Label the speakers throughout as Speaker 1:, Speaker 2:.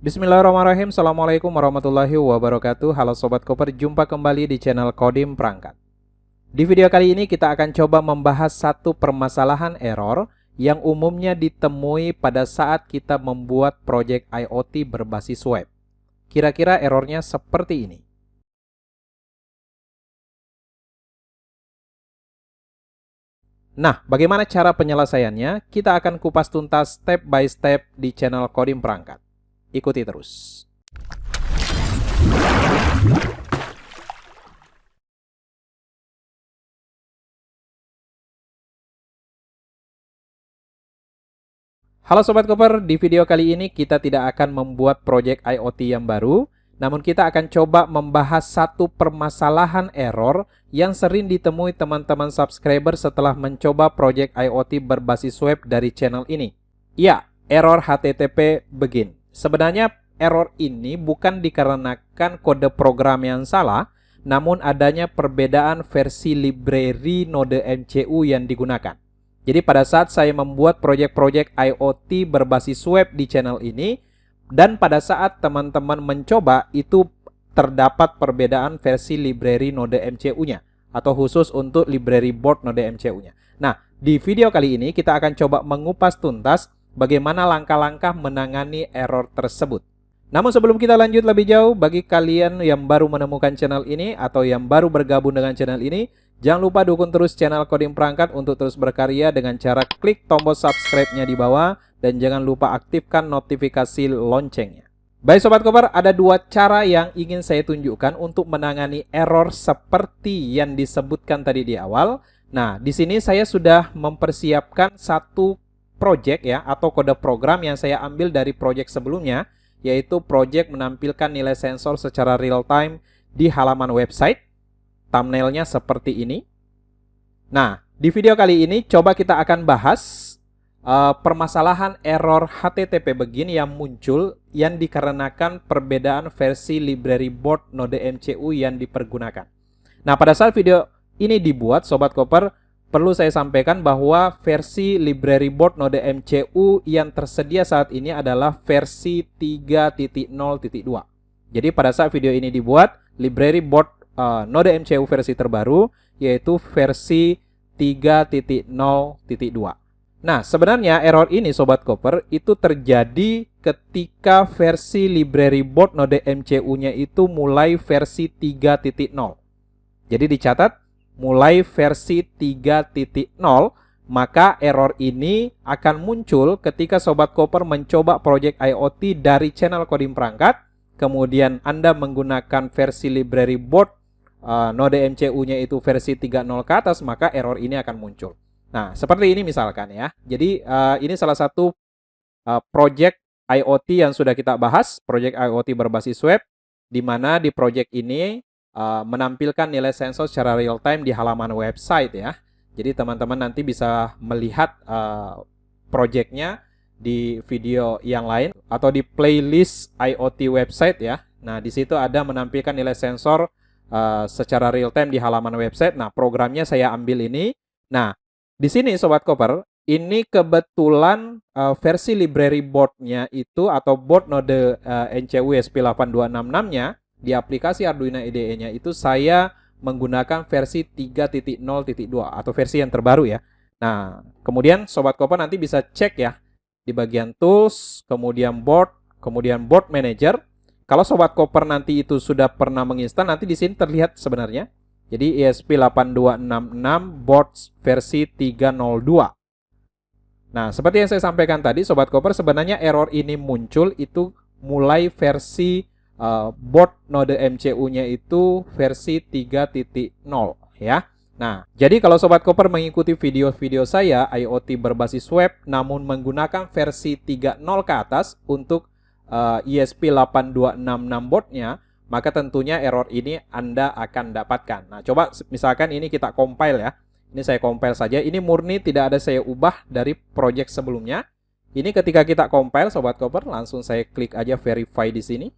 Speaker 1: Bismillahirrahmanirrahim. Assalamualaikum warahmatullahi wabarakatuh. Halo Sobat Koper, jumpa kembali di channel Kodim Perangkat. Di video kali ini kita akan coba membahas satu permasalahan error yang umumnya ditemui pada saat kita membuat proyek IoT berbasis web. Kira-kira errornya seperti ini. Nah, bagaimana cara penyelesaiannya? Kita akan kupas tuntas step by step di channel Kodim Perangkat. Ikuti terus. Halo Sobat Koper, di video kali ini kita tidak akan membuat proyek IoT yang baru, namun kita akan coba membahas satu permasalahan error yang sering ditemui teman-teman subscriber setelah mencoba proyek IoT berbasis web dari channel ini. Ya, error HTTP begin. Sebenarnya error ini bukan dikarenakan kode program yang salah, namun adanya perbedaan versi library Node MCU yang digunakan. Jadi pada saat saya membuat proyek-proyek IoT berbasis web di channel ini, dan pada saat teman-teman mencoba, itu terdapat perbedaan versi library Node MCU-nya, atau khusus untuk library board Node MCU-nya. Nah, di video kali ini kita akan coba mengupas tuntas bagaimana langkah-langkah menangani error tersebut. Namun sebelum kita lanjut lebih jauh, bagi kalian yang baru menemukan channel ini atau yang baru bergabung dengan channel ini, jangan lupa dukung terus channel Kodim Perangkat untuk terus berkarya dengan cara klik tombol subscribe-nya di bawah dan jangan lupa aktifkan notifikasi loncengnya. Baik Sobat Koper, ada dua cara yang ingin saya tunjukkan untuk menangani error seperti yang disebutkan tadi di awal. Nah, di sini saya sudah mempersiapkan satu project ya, atau kode program yang saya ambil dari project sebelumnya, yaitu project menampilkan nilai sensor secara real time di halaman website. Thumbnailnya seperti ini. Nah, di video kali ini coba kita akan bahas permasalahan error HTTP begin yang muncul yang dikarenakan perbedaan versi library board Node MCU yang dipergunakan. Nah, pada saat video ini dibuat, Sobat Koper, perlu saya sampaikan bahwa versi library board Node MCU yang tersedia saat ini adalah versi 3.0.2. Jadi pada saat video ini dibuat, library board Node MCU versi terbaru yaitu versi 3.0.2. Nah, sebenarnya error ini Sobat Koper itu terjadi ketika versi library board Node MCU-nya itu mulai versi 3.0. Jadi dicatat mulai versi 3.0, maka error ini akan muncul ketika Sobat Koper mencoba proyek IoT dari channel Kodim Perangkat, kemudian Anda menggunakan versi library board Node MCU-nya itu versi 3.0 ke atas, maka error ini akan muncul. Nah, seperti ini misalkan ya. Jadi ini salah satu project IoT yang sudah kita bahas, project IoT berbasis web, di mana di project ini menampilkan nilai sensor secara real time di halaman website ya. Jadi teman-teman nanti bisa melihat projectnya di video yang lain atau di playlist IoT website ya. Nah, di situ ada menampilkan nilai sensor secara real time di halaman website. Nah, programnya saya ambil ini. Nah, di sini Sobat Koper, ini kebetulan versi library board-nya itu atau board Node MCU ESP8266-nya di aplikasi Arduino IDE-nya itu saya menggunakan versi 3.0.2 atau versi yang terbaru ya. Nah, kemudian Sobat Koper nanti bisa cek ya di bagian tools, kemudian board manager. Kalau Sobat Koper nanti itu sudah pernah menginstal, nanti di sini terlihat sebenarnya. Jadi ESP8266 board versi 3.0.2. Nah, seperti yang saya sampaikan tadi, Sobat Koper, sebenarnya error ini muncul itu mulai versi board Node MCU-nya itu versi 3.0 ya. Nah, jadi kalau Sobat Koper mengikuti video-video saya IoT berbasis web namun menggunakan versi 3.0 ke atas untuk ESP8266 boardnya, maka tentunya error ini Anda akan dapatkan. Nah, coba misalkan ini kita compile ya. Ini saya compile saja. Ini murni tidak ada saya ubah dari project sebelumnya. Ini ketika kita compile Sobat Koper, langsung saya klik aja verify di sini.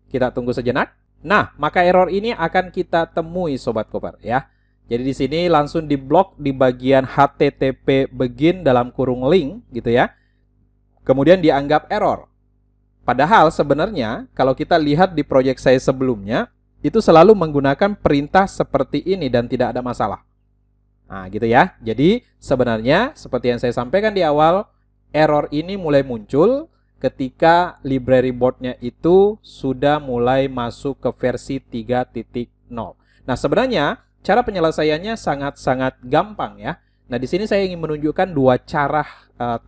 Speaker 1: Kita tunggu sejenak. Nah, maka error ini akan kita temui Sobat Koper ya. Jadi di sini langsung diblok di bagian HTTP begin dalam kurung link gitu ya. Kemudian dianggap error. Padahal sebenarnya kalau kita lihat di proyek saya sebelumnya, itu selalu menggunakan perintah seperti ini dan tidak ada masalah. Nah, gitu ya. Jadi sebenarnya seperti yang saya sampaikan di awal, error ini mulai muncul ketika library board-nya itu sudah mulai masuk ke versi 3.0. Nah, sebenarnya cara penyelesaiannya sangat-sangat gampang ya. Nah, di sini saya ingin menunjukkan dua cara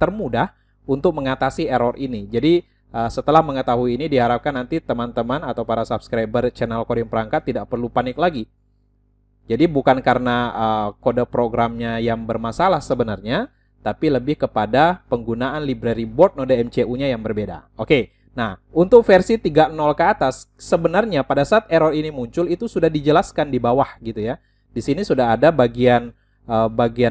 Speaker 1: termudah untuk mengatasi error ini. Jadi, setelah mengetahui ini, diharapkan nanti teman-teman atau para subscriber channel Coding Perangkat tidak perlu panik lagi. Jadi, bukan karena kode programnya yang bermasalah sebenarnya, tapi lebih kepada penggunaan library board node MCU-nya yang berbeda. Oke. Nah, untuk versi 3.0 ke atas, sebenarnya pada saat error ini muncul itu sudah dijelaskan di bawah gitu ya. Di sini sudah ada bagian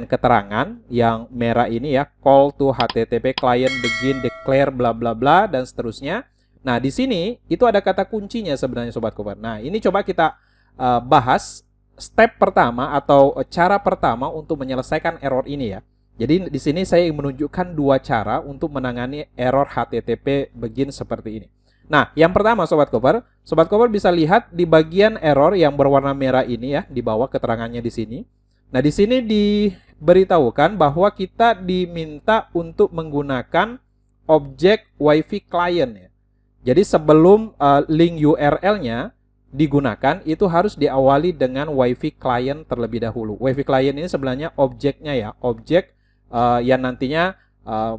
Speaker 1: keterangan yang merah ini ya, call to HTTP client begin declare bla bla bla dan seterusnya. Nah, di sini itu ada kata kuncinya sebenarnya Sobat Koper. Nah, ini coba kita bahas step pertama atau cara pertama untuk menyelesaikan error ini ya. Jadi di sini saya ingin menunjukkan dua cara untuk menangani error HTTP begin seperti ini. Nah, yang pertama Sobat Koper bisa lihat di bagian error yang berwarna merah ini ya, di bawah keterangannya di sini. Nah, di sini diberitahukan bahwa kita diminta untuk menggunakan objek WiFi client ya. Jadi sebelum link URL-nya digunakan, itu harus diawali dengan WiFi client terlebih dahulu. WiFi client ini sebenarnya objeknya ya, objek yang nantinya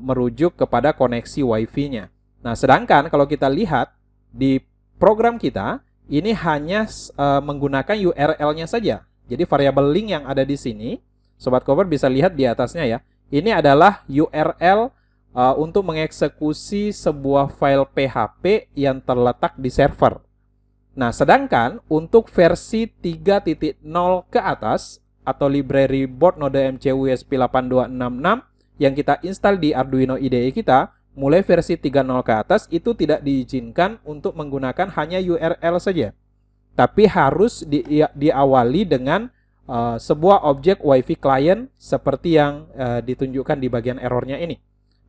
Speaker 1: merujuk kepada koneksi WiFi-nya. Nah, sedangkan kalau kita lihat di program kita, ini hanya menggunakan URL-nya saja. Jadi variabel link yang ada di sini, Sobat Koper bisa lihat di atasnya ya. Ini adalah URL untuk mengeksekusi sebuah file PHP yang terletak di server. Nah, sedangkan untuk versi 3.0 ke atas atau library board node MCU ESP8266 yang kita install di Arduino IDE kita, mulai versi 3.0 ke atas itu tidak diizinkan untuk menggunakan hanya URL saja. Tapi harus diawali dengan sebuah objek WiFi client seperti yang ditunjukkan di bagian errornya ini.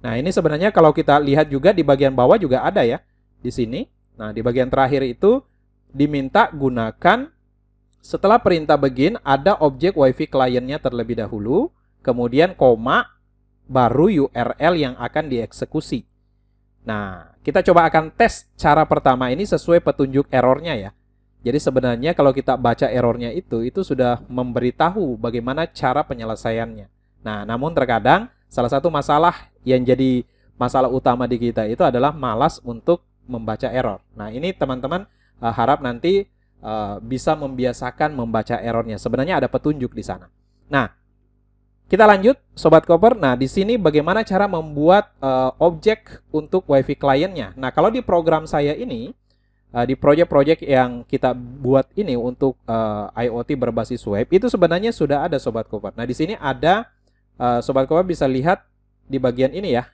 Speaker 1: Nah, ini sebenarnya kalau kita lihat juga di bagian bawah juga ada ya, di sini. Nah, di bagian terakhir itu diminta gunakan setelah perintah begin ada objek WiFi client-nya terlebih dahulu, kemudian koma, baru URL yang akan dieksekusi. Nah, kita coba akan tes cara pertama ini sesuai petunjuk errornya ya. Jadi sebenarnya kalau kita baca errornya itu sudah memberitahu bagaimana cara penyelesaiannya. Nah, namun terkadang salah satu masalah yang jadi masalah utama di kita itu adalah malas untuk membaca error. Nah, ini teman-teman harap nanti bisa membiasakan membaca errornya. Sebenarnya ada petunjuk di sana. Nah, kita lanjut Sobat Koper. Nah, di sini bagaimana cara membuat objek untuk WiFi client-nya. Nah, kalau di program saya ini, di proyek-proyek yang kita buat ini untuk IoT berbasis web, itu sebenarnya sudah ada Sobat Koper. Nah, di sini ada Sobat Koper bisa lihat di bagian ini ya.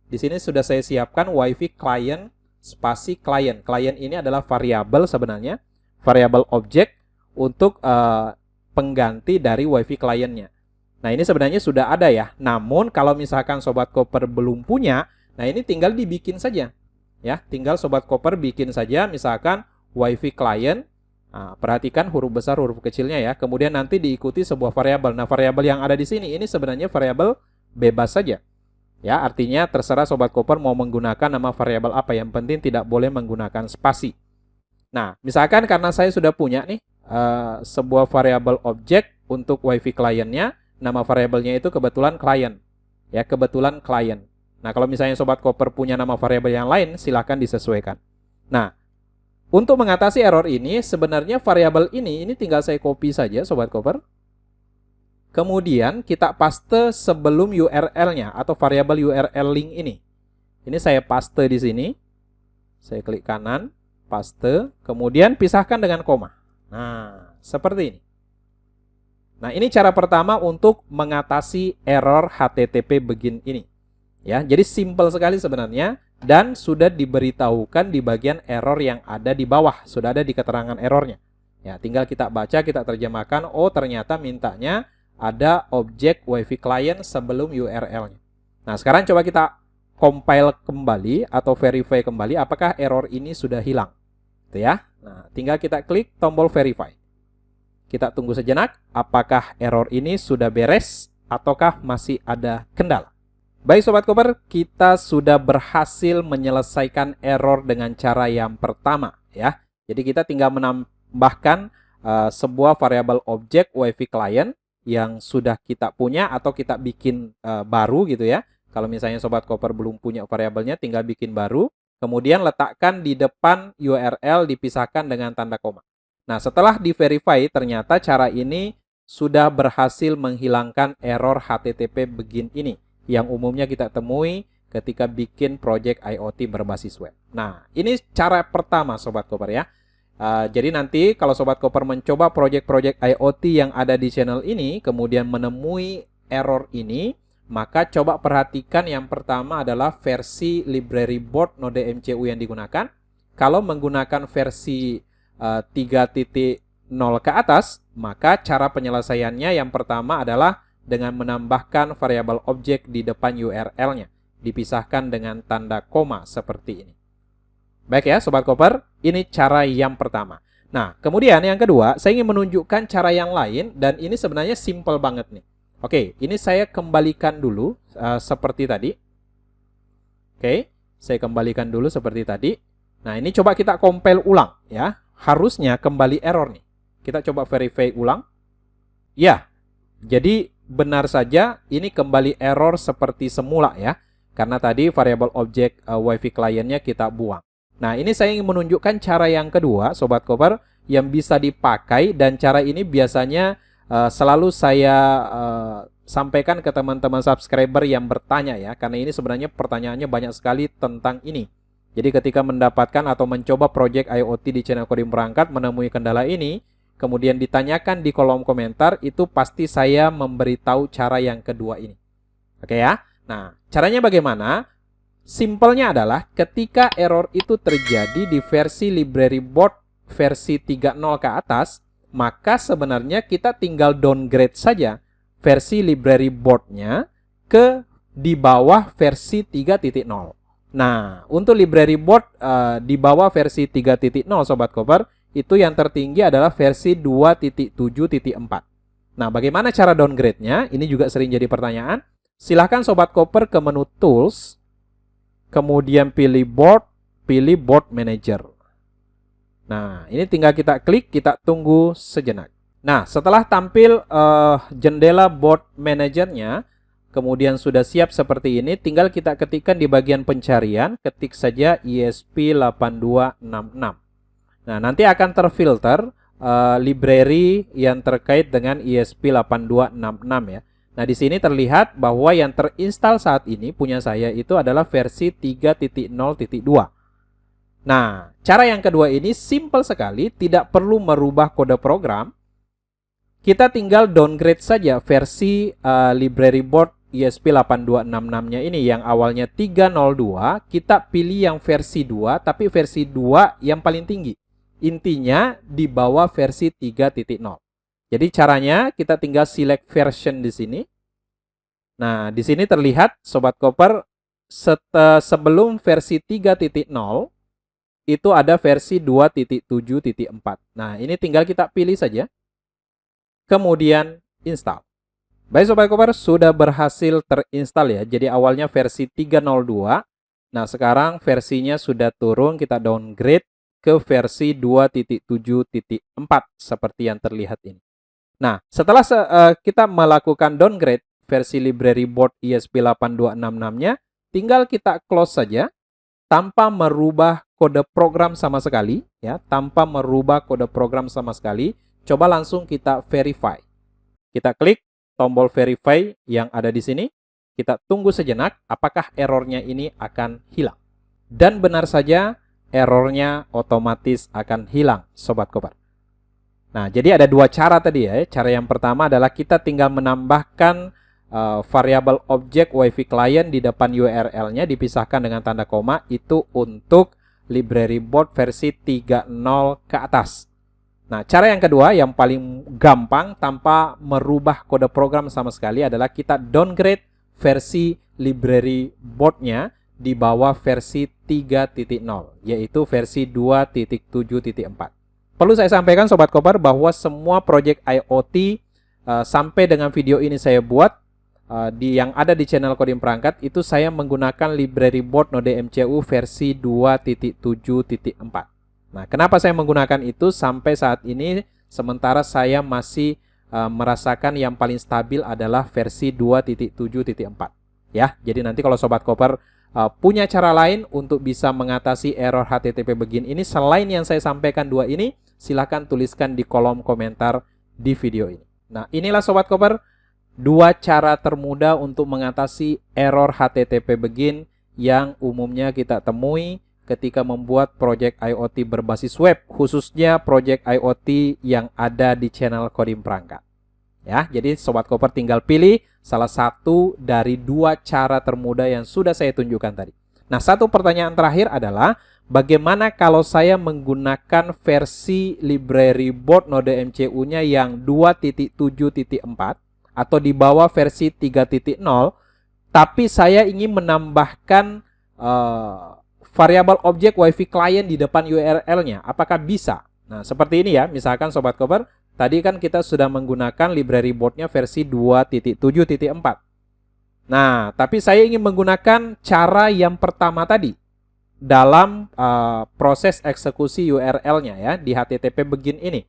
Speaker 1: Di sini sudah saya siapkan WiFi client spasi client. Client ini adalah variabel sebenarnya, variabel objek untuk pengganti dari WiFi client-nya. Nah, ini sebenarnya sudah ada ya. Namun kalau misalkan Sobat Koper belum punya, nah ini tinggal dibikin saja. Ya, tinggal Sobat Koper bikin saja misalkan WiFi client. Nah, perhatikan huruf besar, huruf kecilnya ya. Kemudian nanti diikuti sebuah variabel. Nah, variabel yang ada di sini ini sebenarnya variabel bebas saja. Ya, artinya terserah Sobat Koper mau menggunakan nama variabel apa, yang penting tidak boleh menggunakan spasi. Nah, misalkan karena saya sudah punya nih sebuah variabel objek untuk WiFi client-nya, nama variabelnya itu kebetulan client. Ya, kebetulan client. Nah, kalau misalnya Sobat Koper punya nama variabel yang lain, silahkan disesuaikan. Nah, untuk mengatasi error ini, sebenarnya variabel ini tinggal saya copy saja Sobat Koper. Kemudian kita paste sebelum URL-nya atau variabel URL link ini. Ini saya paste di sini. Saya klik kanan, paste, kemudian pisahkan dengan koma. Nah, seperti ini. Nah, ini cara pertama untuk mengatasi error HTTP begin ini. Ya, jadi simple sekali sebenarnya dan sudah diberitahukan di bagian error yang ada di bawah, sudah ada di keterangan errornya. Ya, tinggal kita baca, kita terjemahkan, oh ternyata mintanya ada objek WiFi client sebelum URL-nya. Nah, sekarang coba kita compile kembali atau verify kembali apakah error ini sudah hilang. Gitu ya. Nah, tinggal kita klik tombol verify. Kita tunggu sejenak apakah error ini sudah beres ataukah masih ada kendala. Baik Sobat Koper, kita sudah berhasil menyelesaikan error dengan cara yang pertama ya. Jadi kita tinggal menambahkan sebuah variabel objek WiFi client yang sudah kita punya atau kita bikin baru gitu ya. Kalau misalnya Sobat Koper belum punya variabelnya, tinggal bikin baru. Kemudian letakkan di depan URL dipisahkan dengan tanda koma. Nah, setelah di-verify, ternyata cara ini sudah berhasil menghilangkan error HTTP begin ini yang umumnya kita temui ketika bikin project IoT berbasis web. Nah, ini cara pertama Sobat Koper ya. Jadi nanti kalau Sobat Koper mencoba project-project IoT yang ada di channel ini, kemudian menemui error ini, maka coba perhatikan yang pertama adalah versi library board Node MCU yang digunakan. Kalau menggunakan versi 3.0 ke atas, maka cara penyelesaiannya yang pertama adalah dengan menambahkan variabel objek di depan URL-nya, dipisahkan dengan tanda koma seperti ini. Baik ya Sobat Koper, ini cara yang pertama. Nah, kemudian yang kedua, saya ingin menunjukkan cara yang lain dan ini sebenarnya simple banget nih. Oke, ini saya kembalikan dulu seperti tadi. Oke, saya kembalikan dulu seperti tadi. Nah, ini coba kita compile ulang ya. Harusnya kembali error nih. Kita coba verify ulang. Ya, jadi benar saja ini kembali error seperti semula ya. Karena tadi variabel objek WiFi client-nya kita buang. Nah, ini saya ingin menunjukkan cara yang kedua, Sobat Koper, yang bisa dipakai dan cara ini biasanya selalu saya sampaikan ke teman-teman subscriber yang bertanya ya. Karena ini sebenarnya pertanyaannya banyak sekali tentang ini. Jadi ketika mendapatkan atau mencoba project IoT di channel Coding Perangkat menemui kendala ini, kemudian ditanyakan di kolom komentar, itu pasti saya memberitahu cara yang kedua ini. Oke ya. Nah, caranya bagaimana? Simpelnya adalah ketika error itu terjadi di versi library board versi 3.0 ke atas, maka sebenarnya kita tinggal downgrade saja versi library board-nya ke di bawah versi 3.0. Nah, untuk library board di bawah versi 3.0 Sobat Koper, itu yang tertinggi adalah versi 2.7.4. Nah, bagaimana cara downgrade-nya? Ini juga sering jadi pertanyaan. Silahkan Sobat Koper ke menu Tools, kemudian pilih Board Manager. Nah, ini tinggal kita klik, kita tunggu sejenak. Nah, setelah tampil jendela Board Manager-nya, kemudian sudah siap seperti ini, tinggal kita ketikkan di bagian pencarian, ketik saja ESP8266. Nah, nanti akan terfilter library yang terkait dengan ESP8266 ya. Nah, di sini terlihat bahwa yang terinstall saat ini punya saya itu adalah versi 3.0.2. Nah, cara yang kedua ini simple sekali, tidak perlu merubah kode program. Kita tinggal downgrade saja versi library board ESP8266-nya ini yang awalnya 302, kita pilih yang versi 2, tapi versi 2 yang paling tinggi. Intinya di bawah versi 3.0. Jadi caranya kita tinggal select version di sini. Nah, di sini terlihat Sobat Koper sebelum versi 3.0 itu ada versi 2.7.4. Nah, ini tinggal kita pilih saja. Kemudian install. Baik Sobat Koper, sudah berhasil terinstall ya. Jadi awalnya versi 302. Nah, sekarang versinya sudah turun, kita downgrade ke versi 2.7.4 seperti yang terlihat ini. Nah, setelah kita melakukan downgrade versi library board ESP8266-nya, tinggal kita close saja tanpa merubah kode program sama sekali ya, tanpa merubah kode program sama sekali. Coba langsung kita verify. Kita klik tombol verify yang ada di sini. Kita tunggu sejenak apakah errornya ini akan hilang. Dan benar saja errornya otomatis akan hilang Sobat Koper. Nah, jadi ada dua cara tadi ya. Cara yang pertama adalah kita tinggal menambahkan variabel objek WiFi client di depan URL-nya dipisahkan dengan tanda koma. Itu untuk library board versi 3.0 ke atas. Nah, cara yang kedua yang paling gampang tanpa merubah kode program sama sekali adalah kita downgrade versi library board-nya di bawah versi 3.0, yaitu versi 2.7.4. Perlu saya sampaikan Sobat Koper bahwa semua project IoT sampai dengan video ini saya buat, yang ada di channel Coding Perangkat, itu saya menggunakan library board Node MCU versi 2.7.4. Nah, kenapa saya menggunakan itu sampai saat ini, sementara saya masih merasakan yang paling stabil adalah versi 2.7.4. Ya, jadi nanti kalau Sobat Koper punya cara lain untuk bisa mengatasi error HTTP begin ini selain yang saya sampaikan dua ini, silahkan tuliskan di kolom komentar di video ini. Nah, inilah Sobat Koper, dua cara termudah untuk mengatasi error HTTP begin yang umumnya kita temui ketika membuat project IoT berbasis web, khususnya project IoT yang ada di channel Coding Perangkat. Ya, jadi Sobat Koper tinggal pilih salah satu dari dua cara termudah yang sudah saya tunjukkan tadi. Nah, satu pertanyaan terakhir adalah, bagaimana kalau saya menggunakan versi library board Node MCU-nya yang 2.7.4 atau di bawah versi 3.0, tapi saya ingin menambahkan variabel objek WiFi client di depan URL-nya, apakah bisa? Nah, seperti ini ya, misalkan Sobat Koper, tadi kan kita sudah menggunakan library board-nya versi 2.7.4. Nah, tapi saya ingin menggunakan cara yang pertama tadi dalam proses eksekusi URL-nya ya, di HTTP begin ini.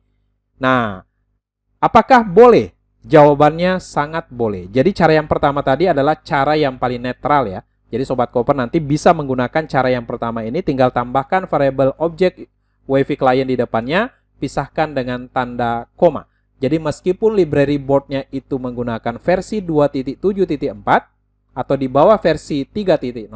Speaker 1: Nah, apakah boleh? Jawabannya sangat boleh. Jadi cara yang pertama tadi adalah cara yang paling netral ya. Jadi Sobat Koper nanti bisa menggunakan cara yang pertama ini, tinggal tambahkan variabel objek WiFi client di depannya, pisahkan dengan tanda koma. Jadi meskipun library board-nya itu menggunakan versi 2.7.4 atau di bawah versi 3.0,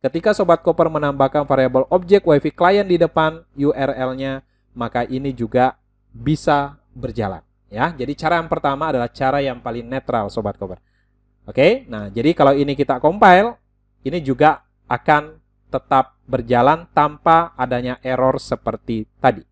Speaker 1: ketika Sobat Koper menambahkan variabel objek WiFi client di depan URL-nya, maka ini juga bisa berjalan. Ya, jadi cara yang pertama adalah cara yang paling netral Sobat Koper. Oke, nah jadi kalau ini kita compile, ini juga akan tetap berjalan tanpa adanya error seperti tadi.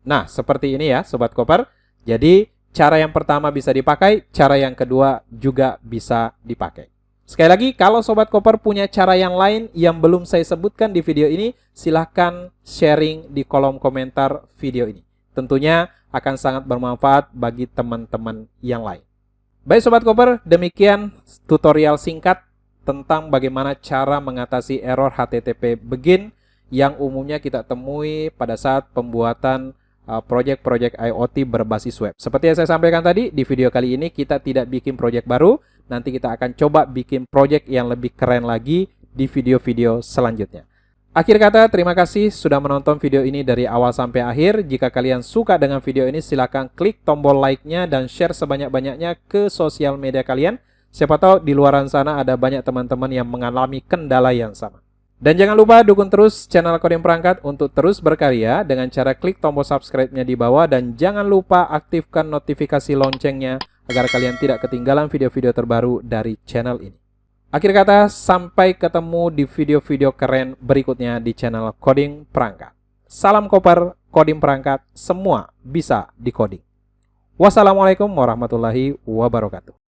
Speaker 1: Nah, seperti ini ya Sobat Koper. Jadi cara yang pertama bisa dipakai, cara yang kedua juga bisa dipakai. Sekali lagi, kalau Sobat Koper punya cara yang lain yang belum saya sebutkan di video ini, silahkan sharing di kolom komentar video ini. Tentunya akan sangat bermanfaat bagi teman-teman yang lain. Baik Sobat Koper, demikian tutorial singkat tentang bagaimana cara mengatasi error HTTP begin yang umumnya kita temui pada saat pembuatan project-project IoT berbasis web. Seperti yang saya sampaikan tadi, di video kali ini kita tidak bikin project baru, nanti kita akan coba bikin project yang lebih keren lagi di video-video selanjutnya. Akhir kata, terima kasih sudah menonton video ini dari awal sampai akhir. Jika kalian suka dengan video ini, silakan klik tombol like-nya dan share sebanyak-banyaknya ke sosial media kalian. Siapa tahu di luar sana ada banyak teman-teman yang mengalami kendala yang sama. Dan jangan lupa dukung terus channel Coding Perangkat untuk terus berkarya dengan cara klik tombol subscribe-nya di bawah. Dan jangan lupa aktifkan notifikasi loncengnya agar kalian tidak ketinggalan video-video terbaru dari channel ini. Akhir kata, sampai ketemu di video-video keren berikutnya di channel Coding Perangkat. Salam Koper, Coding Perangkat, semua bisa di coding. Wassalamualaikum warahmatullahi wabarakatuh.